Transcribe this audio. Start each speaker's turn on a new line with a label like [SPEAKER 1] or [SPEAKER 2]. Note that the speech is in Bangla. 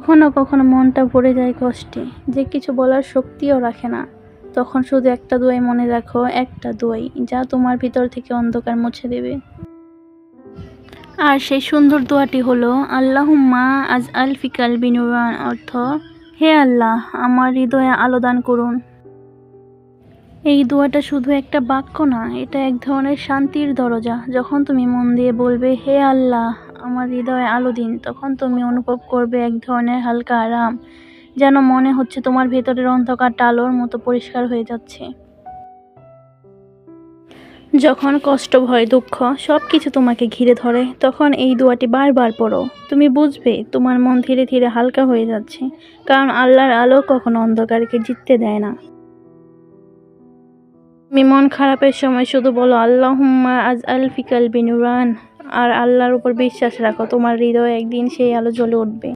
[SPEAKER 1] কখনো কখনো মনটা ভরে যায় কষ্টে, যে কিছু বলার শক্তিও রাখে না। তখন শুধু একটা দোয়াই মনে রাখো, একটা দোয়াই যা তোমার ভিতর থেকে অন্ধকার মুছে দেবে। আর সেই সুন্দর দোয়াটি হলো আল্লাহুম্মা আজআল ফি কলবি নূরান, অর্থ হে আল্লাহ, আমার হৃদয়ে আলো দান করুন। এই দোয়াটা শুধু একটা বাক্য না, এটা এক ধরনের শান্তির দরজা। যখন তুমি মন দিয়ে বলবে হে আল্লাহ, আমার হৃদয়ে আলো দিন, তখন তুমি অনুভব করবে এক ধরনের হালকা আরাম, যেন মনে হচ্ছে তোমার ভেতরের অন্ধকারটা আলোর মতো পরিষ্কার হয়ে যাচ্ছে। যখন কষ্ট, ভয়, দুঃখ সব কিছু তোমাকে ঘিরে ধরে, তখন এই দোয়াটি বারবার পড়ো। তুমি বুঝবে তোমার মন ধীরে ধীরে হালকা হয়ে যাচ্ছে, কারণ আল্লাহর আলো কখনো অন্ধকারকে জিততে দেয় না। তুমি মন খারাপের সময় শুধু বলো আল্লাহুম্মা আজআল ফি কলবি নূরান, আর আল্লাহর উপর বিশ্বাস রাখো, তোমার হৃদয়ে একদিন সেই আলো জ্বলে উঠবে।